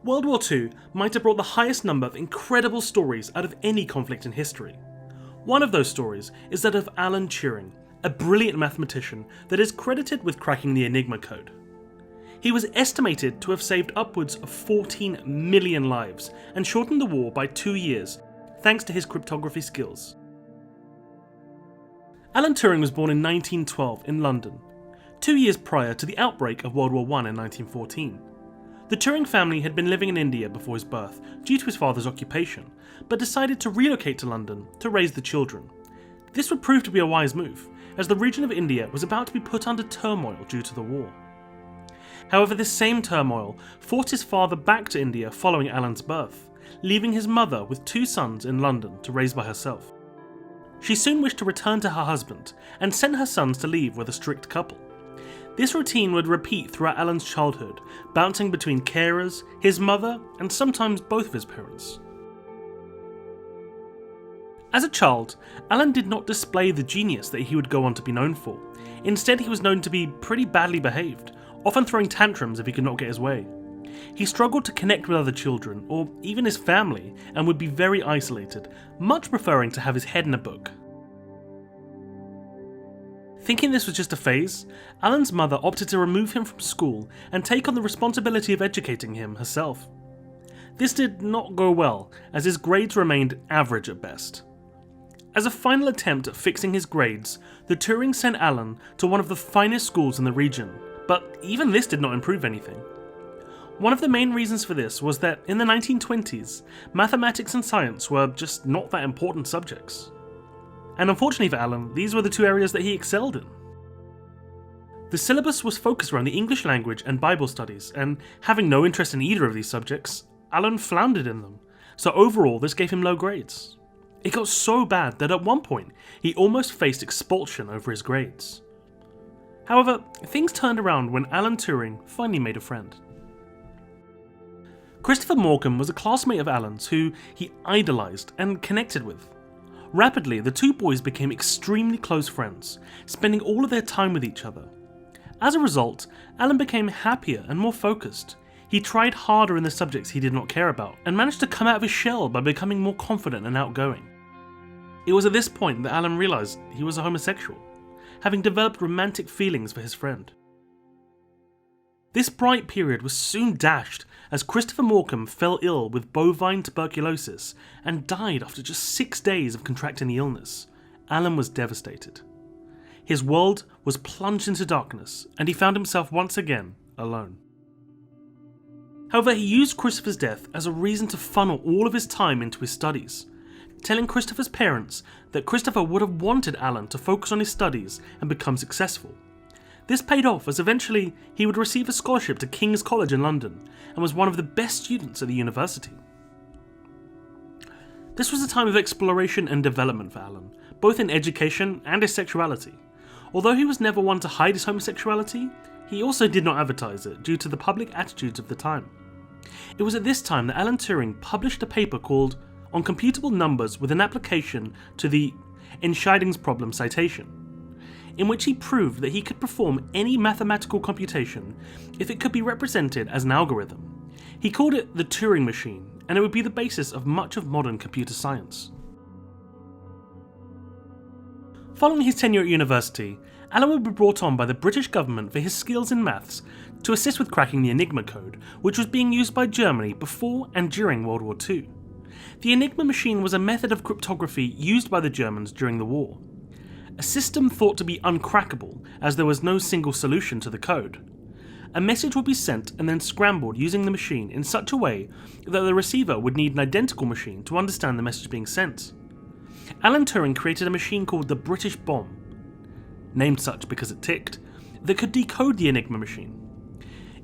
World War II might have brought the highest number of incredible stories out of any conflict in history. One of those stories is that of Alan Turing, a brilliant mathematician that is credited with cracking the Enigma code. He was estimated to have saved upwards of 14 million lives and shortened the war by 2 years thanks to his cryptography skills. Alan Turing was born in 1912 in London, 2 years prior to the outbreak of World War I in 1914. The Turing family had been living in India before his birth due to his father's occupation, but decided to relocate to London to raise the children. This would prove to be a wise move, as the region of India was about to be put under turmoil due to the war. However, this same turmoil forced his father back to India following Alan's birth, leaving his mother with 2 sons in London to raise by herself. She soon wished to return to her husband and sent her sons to live with a strict couple. This routine would repeat throughout Alan's childhood, bouncing between carers, his mother, and sometimes both of his parents. As a child, Alan did not display the genius that he would go on to be known for. Instead, he was known to be pretty badly behaved, often throwing tantrums if he could not get his way. He struggled to connect with other children, or even his family, and would be very isolated, much preferring to have his head in a book. Thinking this was just a phase, Alan's mother opted to remove him from school and take on the responsibility of educating him herself. This did not go well, as his grades remained average at best. As a final attempt at fixing his grades, the Turing sent Alan to one of the finest schools in the region, but even this did not improve anything. One of the main reasons for this was that in the 1920s, mathematics and science were just not that important subjects. And unfortunately for Alan, these were the 2 areas that he excelled in. The syllabus was focused around the English language and Bible studies, and having no interest in either of these subjects, Alan floundered in them, so overall this gave him low grades. It got so bad that at one point, he almost faced expulsion over his grades. However, things turned around when Alan Turing finally made a friend. Christopher Morcom was a classmate of Alan's who he idolised and connected with. Rapidly, the 2 boys became extremely close friends, spending all of their time with each other. As a result, Alan became happier and more focused. He tried harder in the subjects he did not care about, and managed to come out of his shell by becoming more confident and outgoing. It was at this point that Alan realised he was a homosexual, having developed romantic feelings for his friend. This bright period was soon dashed as Christopher Morcom fell ill with bovine tuberculosis and died after just 6 days of contracting the illness. Alan was devastated. His world was plunged into darkness, and he found himself once again alone. However, he used Christopher's death as a reason to funnel all of his time into his studies, telling Christopher's parents that Christopher would have wanted Alan to focus on his studies and become successful. This paid off, as eventually he would receive a scholarship to King's College in London and was one of the best students at the university. This was a time of exploration and development for Alan, both in education and his sexuality. Although he was never one to hide his homosexuality, he also did not advertise it due to the public attitudes of the time. It was at this time that Alan Turing published a paper called On Computable Numbers with an Application to the Entscheidungsproblem citation, in which he proved that he could perform any mathematical computation if it could be represented as an algorithm. He called it the Turing machine, and it would be the basis of much of modern computer science. Following his tenure at university, Alan would be brought on by the British government for his skills in maths to assist with cracking the Enigma code, which was being used by Germany before and during World War II. The Enigma machine was a method of cryptography used by the Germans during the war. A system thought to be uncrackable, as there was no single solution to the code. A message would be sent and then scrambled using the machine in such a way that the receiver would need an identical machine to understand the message being sent. Alan Turing created a machine called the British Bomb, named such because it ticked, that could decode the Enigma machine.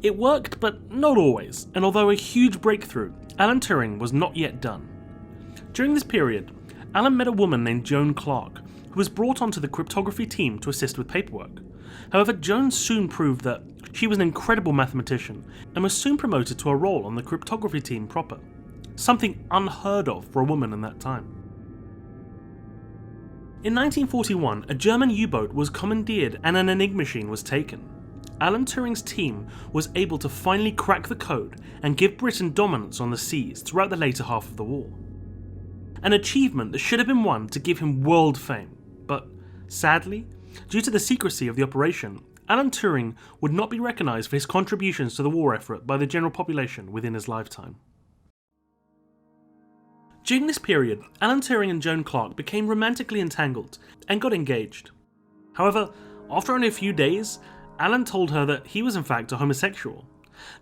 It worked, but not always, and although a huge breakthrough, Alan Turing was not yet done. During this period, Alan met a woman named Joan Clark, who was brought onto the cryptography team to assist with paperwork. However, Joan soon proved that she was an incredible mathematician and was soon promoted to a role on the cryptography team proper, something unheard of for a woman in that time. In 1941, a German U-boat was commandeered and an Enigma machine was taken. Alan Turing's team was able to finally crack the code and give Britain dominance on the seas throughout the later half of the war. An achievement that should have been won to give him world fame, but sadly, due to the secrecy of the operation, Alan Turing would not be recognised for his contributions to the war effort by the general population within his lifetime. During this period, Alan Turing and Joan Clark became romantically entangled and got engaged. However, after only a few days, Alan told her that he was in fact a homosexual.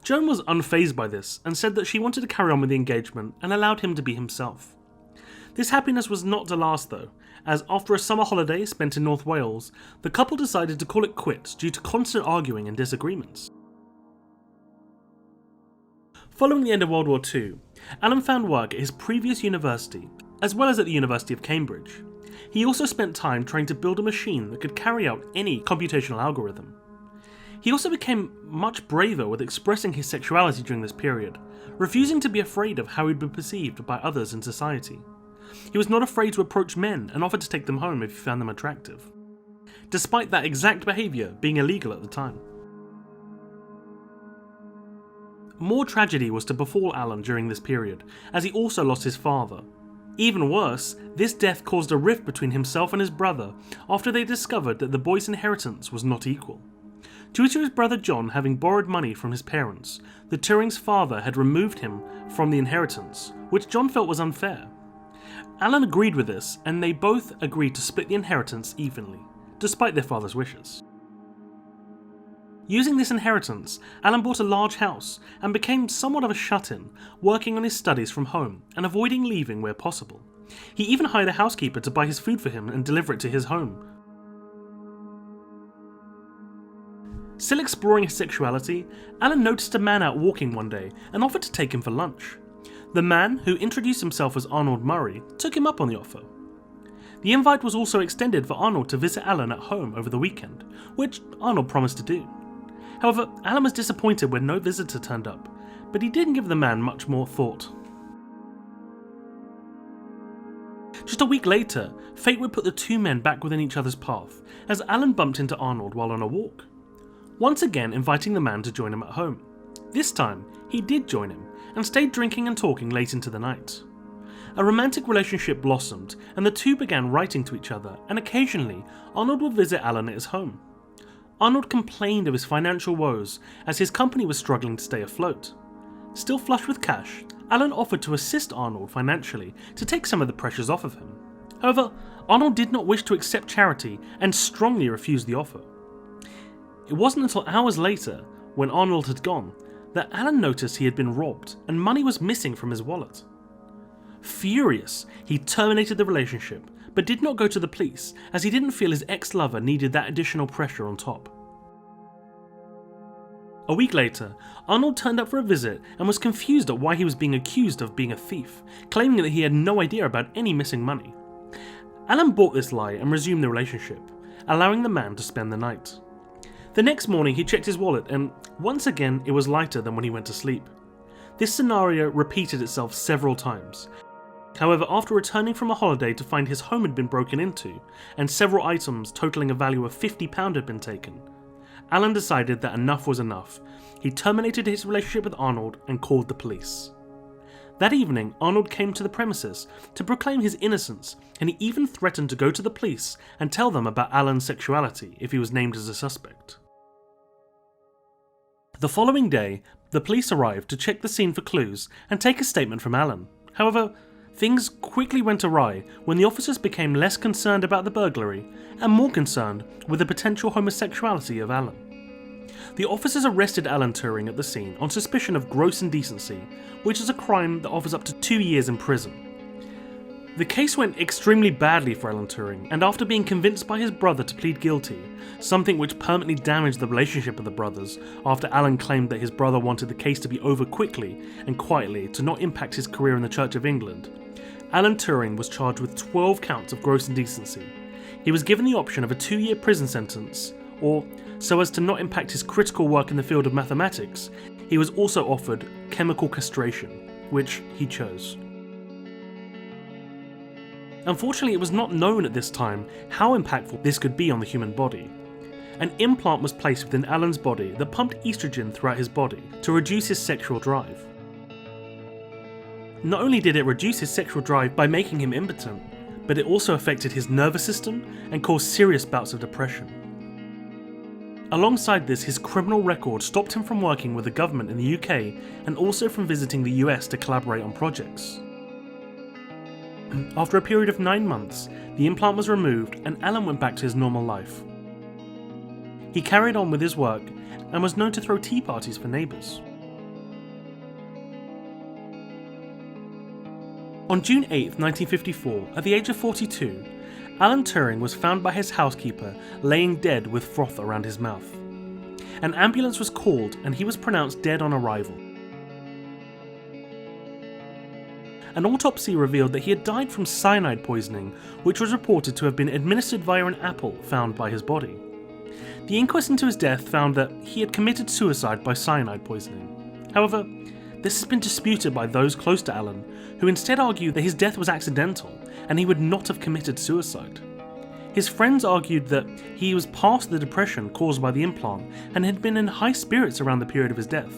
Joan was unfazed by this and said that she wanted to carry on with the engagement and allowed him to be himself. This happiness was not to last though, as after a summer holiday spent in North Wales, the couple decided to call it quits due to constant arguing and disagreements. Following the end of World War II, Alan found work at his previous university, as well as at the University of Cambridge. He also spent time trying to build a machine that could carry out any computational algorithm. He also became much braver with expressing his sexuality during this period, refusing to be afraid of how he'd be perceived by others in society. He was not afraid to approach men and offered to take them home if he found them attractive, despite that exact behaviour being illegal at the time. More tragedy was to befall Alan during this period, as he also lost his father. Even worse, this death caused a rift between himself and his brother after they discovered that the boy's inheritance was not equal. Due to his brother John having borrowed money from his parents, the Turing's father had removed him from the inheritance, which John felt was unfair. Alan agreed with this, and they both agreed to split the inheritance evenly, despite their father's wishes. Using this inheritance, Alan bought a large house and became somewhat of a shut-in, working on his studies from home and avoiding leaving where possible. He even hired a housekeeper to buy his food for him and deliver it to his home. Still exploring his sexuality, Alan noticed a man out walking one day and offered to take him for lunch. The man, who introduced himself as Arnold Murray, took him up on the offer. The invite was also extended for Arnold to visit Alan at home over the weekend, which Arnold promised to do. However, Alan was disappointed when no visitor turned up, but he didn't give the man much more thought. Just a week later, fate would put the two men back within each other's path, as Alan bumped into Arnold while on a walk, once again inviting the man to join him at home. This time, he did join him, and stayed drinking and talking late into the night. A romantic relationship blossomed, and the two began writing to each other, and occasionally, Arnold would visit Alan at his home. Arnold complained of his financial woes, as his company was struggling to stay afloat. Still flush with cash, Alan offered to assist Arnold financially to take some of the pressures off of him. However, Arnold did not wish to accept charity and strongly refused the offer. It wasn't until hours later, when Arnold had gone, that Alan noticed he had been robbed and money was missing from his wallet. Furious, he terminated the relationship, but did not go to the police as he didn't feel his ex-lover needed that additional pressure on top. A week later, Arnold turned up for a visit and was confused at why he was being accused of being a thief, claiming that he had no idea about any missing money. Alan bought this lie and resumed the relationship, allowing the man to spend the night. The next morning he checked his wallet and, once again, it was lighter than when he went to sleep. This scenario repeated itself several times. However, after returning from a holiday to find his home had been broken into, and several items totaling a value of £50 had been taken, Alan decided that enough was enough. He terminated his relationship with Arnold and called the police. That evening, Arnold came to the premises to proclaim his innocence, and he even threatened to go to the police and tell them about Alan's sexuality if he was named as a suspect. The following day, the police arrived to check the scene for clues and take a statement from Alan. However, things quickly went awry when the officers became less concerned about the burglary and more concerned with the potential homosexuality of Alan. The officers arrested Alan Turing at the scene on suspicion of gross indecency, which is a crime that offers up to 2 years in prison. The case went extremely badly for Alan Turing, and after being convinced by his brother to plead guilty, something which permanently damaged the relationship of the brothers after Alan claimed that his brother wanted the case to be over quickly and quietly to not impact his career in the Church of England, Alan Turing was charged with 12 counts of gross indecency. He was given the option of a 2-year prison sentence, or, so as to not impact his critical work in the field of mathematics, he was also offered chemical castration, which he chose. Unfortunately, it was not known at this time how impactful this could be on the human body. An implant was placed within Alan's body that pumped estrogen throughout his body to reduce his sexual drive. Not only did it reduce his sexual drive by making him impotent, but it also affected his nervous system and caused serious bouts of depression. Alongside this, his criminal record stopped him from working with the government in the UK and also from visiting the US to collaborate on projects. After a period of 9 months, the implant was removed and Alan went back to his normal life. He carried on with his work and was known to throw tea parties for neighbours. On June 8, 1954, at the age of 42, Alan Turing was found by his housekeeper laying dead with froth around his mouth. An ambulance was called and he was pronounced dead on arrival. An autopsy revealed that he had died from cyanide poisoning, which was reported to have been administered via an apple found by his body. The inquest into his death found that he had committed suicide by cyanide poisoning. However, this has been disputed by those close to Alan, who instead argue that his death was accidental and he would not have committed suicide. His friends argued that he was past the depression caused by the implant and had been in high spirits around the period of his death.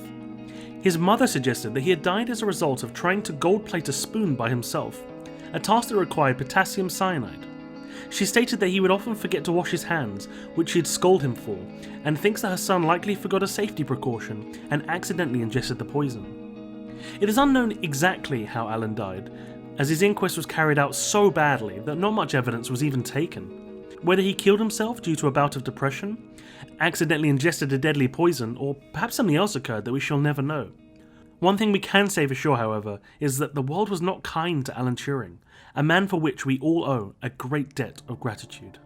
His mother suggested that he had died as a result of trying to gold plate a spoon by himself, a task that required potassium cyanide. She stated that he would often forget to wash his hands, which she'd scold him for, and thinks that her son likely forgot a safety precaution and accidentally ingested the poison. It is unknown exactly how Alan died, as his inquest was carried out so badly that not much evidence was even taken. Whether he killed himself due to a bout of depression, accidentally ingested a deadly poison, or perhaps something else occurred that we shall never know. One thing we can say for sure, however, is that the world was not kind to Alan Turing, a man for which we all owe a great debt of gratitude.